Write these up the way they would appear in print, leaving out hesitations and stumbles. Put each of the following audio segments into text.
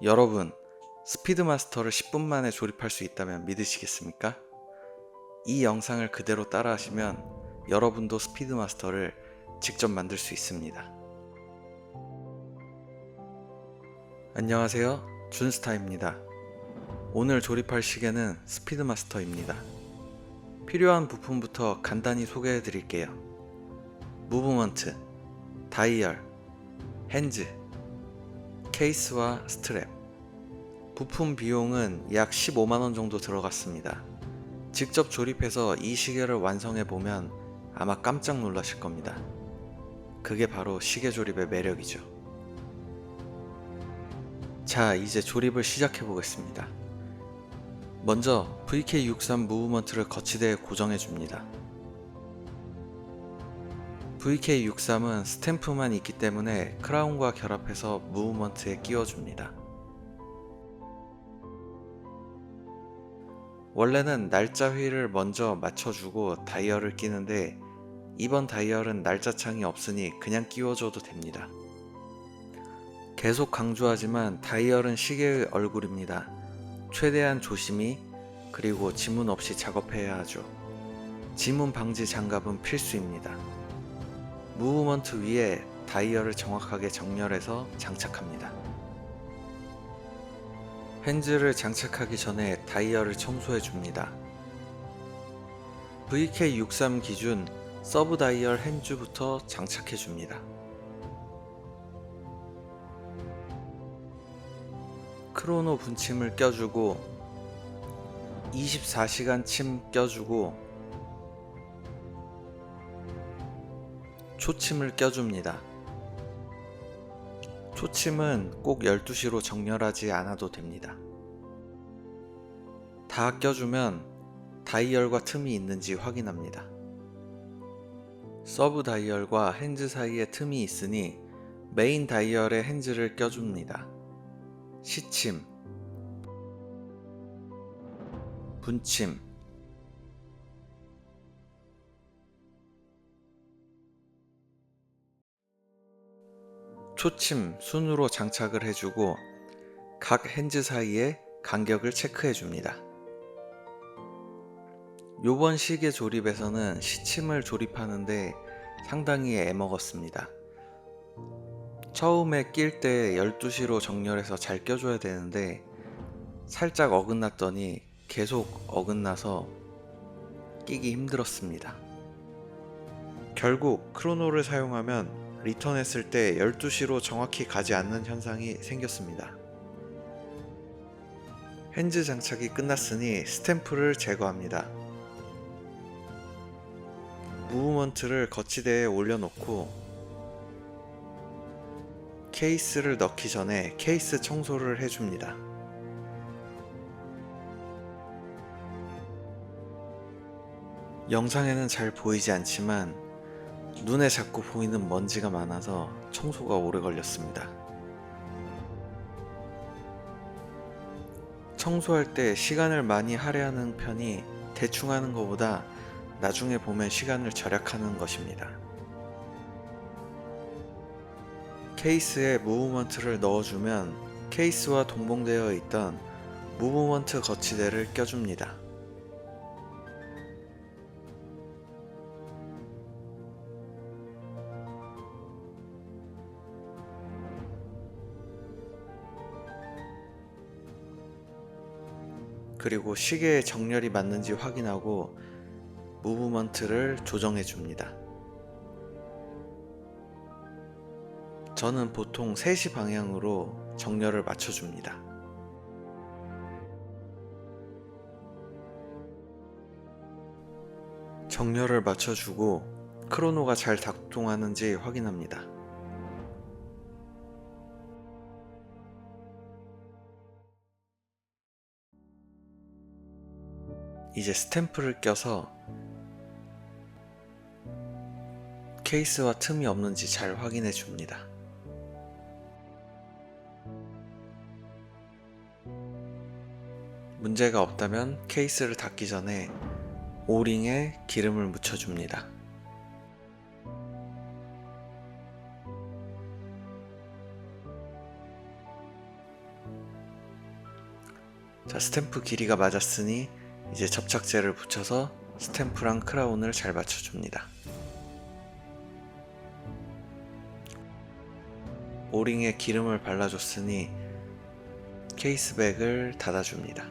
여러분, 스피드마스터를 10분 만에 조립할 수 있다면 믿으시겠습니까? 이 영상을 그대로 따라 하시면 여러분도 스피드마스터를 직접 만들 수 있습니다. 안녕하세요, 준스타입니다. 오늘 조립할 시계는 스피드마스터입니다. 필요한 부품부터 간단히 소개해 드릴게요. 무브먼트, 다이얼, 핸즈, 케이스와 스트랩. 부품 비용은 약 15만원 정도 들어갔습니다. 직접 조립해서 이 시계를 완성해 보면 아마 깜짝 놀라실 겁니다. 그게 바로 시계 조립의 매력이죠. 자, 이제 조립을 시작해 보겠습니다. 먼저 VK63 무브먼트를 거치대에 고정해 줍니다. VK63은 스탬프만 있기 때문에 크라운과 결합해서 무브먼트에 끼워줍니다. 원래는 날짜 휠을 먼저 맞춰주고 다이얼을 끼는데 이번 다이얼은 날짜창이 없으니 그냥 끼워줘도 됩니다. 계속 강조하지만 다이얼은 시계의 얼굴입니다. 최대한 조심히 그리고 지문 없이 작업해야 하죠. 지문 방지 장갑은 필수입니다. 무브먼트 위에 다이얼을 정확하게 정렬해서 장착합니다. 핸즈를 장착하기 전에 다이얼을 청소해 줍니다. VK63 기준 서브 다이얼 핸즈부터 장착해 줍니다. 크로노 분침을 껴주고 24시간 침 껴주고 초침을 껴줍니다. 초침은 꼭 12시로 정렬하지 않아도 됩니다. 다 껴주면 다이얼과 틈이 있는지 확인합니다. 서브 다이얼과 핸즈 사이에 틈이 있으니 메인 다이얼에 핸즈를 껴줍니다. 시침, 분침, 초침 순으로 장착을 해주고 각 핸즈 사이에 간격을 체크해 줍니다. 요번 시계 조립에서는 시침을 조립하는데 상당히 애먹었습니다. 처음에 낄 때 12시로 정렬해서 잘 껴줘야 되는데 살짝 어긋났더니 계속 어긋나서 끼기 힘들었습니다. 결국 크로노를 사용하면 리턴했을 때 12시로 정확히 가지 않는 현상이 생겼습니다. 핸즈 장착이 끝났으니 스탬프를 제거합니다. 무브먼트를 거치대에 올려놓고 케이스를 넣기 전에 케이스 청소를 해줍니다. 영상에는 잘 보이지 않지만 눈에 자꾸 보이는 먼지가 많아서 청소가 오래 걸렸습니다. 청소할 때 시간을 많이 할애하는 편이 대충 하는 것보다 나중에 보면 시간을 절약하는 것입니다. 케이스에 무브먼트를 넣어주면 케이스와 동봉되어 있던 무브먼트 거치대를 껴줍니다. 그리고 시계에 정렬이 맞는지 확인하고 무브먼트를 조정해 줍니다. 저는 보통 3시 방향으로 정렬을 맞춰줍니다. 정렬을 맞춰주고 크로노가 잘 작동하는지 확인합니다. 이제 스탬프를 껴서 케이스와 틈이 없는지 잘 확인해 줍니다. 문제가 없다면 케이스를 닫기 전에 오링에 기름을 묻혀줍니다. 자, 스탬프 길이가 맞았으니 이제 접착제를 붙여서 스탬프랑 크라운을 잘 맞춰줍니다. 오링에 기름을 발라줬으니 케이스백을 닫아줍니다.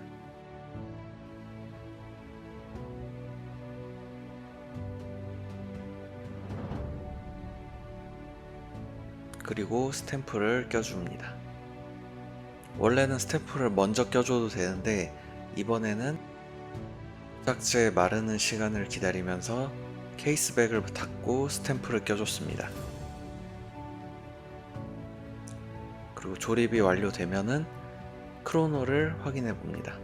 그리고 스탬프를 껴줍니다. 원래는 스탬프를 먼저 껴줘도 되는데 이번에는 접착제 마르는 시간을 기다리면서 케이스백을 닫고 스탬프를 껴줬습니다. 그리고 조립이 완료되면은 크로노를 확인해 봅니다.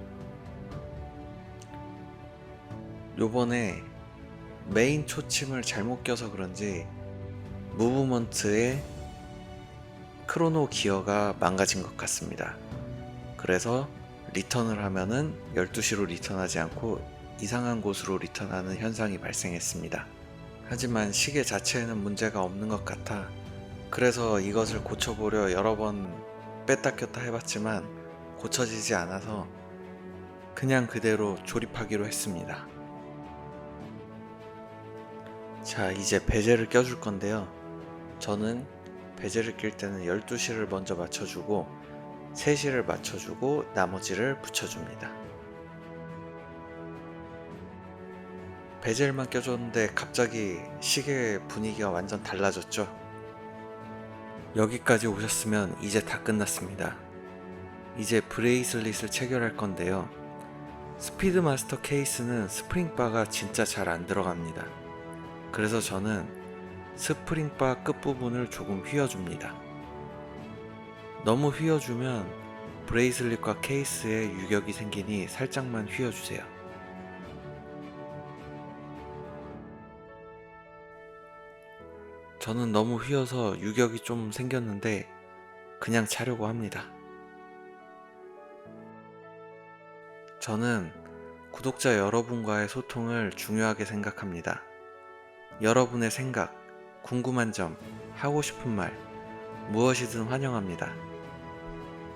요번에 메인 초침을 잘못 껴서 그런지 무브먼트의 크로노 기어가 망가진 것 같습니다. 그래서 리턴을 하면은 12시로 리턴하지 않고 이상한 곳으로 리턴하는 현상이 발생했습니다. 하지만 시계 자체에는 문제가 없는 것 같아 그래서 이것을 고쳐보려 여러 번 뺐다 꼈다 해봤지만 고쳐지지 않아서 그냥 그대로 조립하기로 했습니다. 자, 이제 베젤을 껴줄 건데요. 저는 베젤을 낄 때는 12시를 먼저 맞춰주고 3시를 맞춰주고 나머지를 붙여줍니다. 베젤만 껴줬는데 갑자기 시계 분위기가 완전 달라졌죠? 여기까지 오셨으면 이제 다 끝났습니다. 이제 브레이슬릿을 체결할 건데요. 스피드마스터 케이스는 스프링바가 진짜 잘 안 들어갑니다. 그래서 저는 스프링바 끝부분을 조금 휘어줍니다. 너무 휘어주면 브레이슬릿과 케이스에 유격이 생기니 살짝만 휘어주세요. 저는 너무 휘어서 유격이 좀 생겼는데 그냥 차려고 합니다. 저는 구독자 여러분과의 소통을 중요하게 생각합니다. 여러분의 생각, 궁금한 점, 하고 싶은 말, 무엇이든 환영합니다.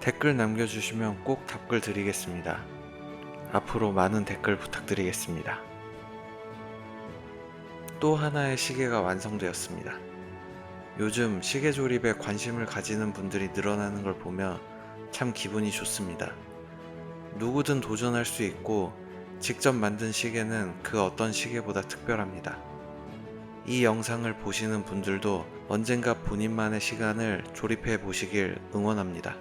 댓글 남겨주시면 꼭 답글 드리겠습니다. 앞으로 많은 댓글 부탁드리겠습니다. 또 하나의 시계가 완성되었습니다. 요즘 시계 조립에 관심을 가지는 분들이 늘어나는 걸 보며 참 기분이 좋습니다. 누구든 도전할 수 있고 직접 만든 시계는 그 어떤 시계보다 특별합니다. 이 영상을 보시는 분들도 언젠가 본인만의 시간을 조립해 보시길 응원합니다.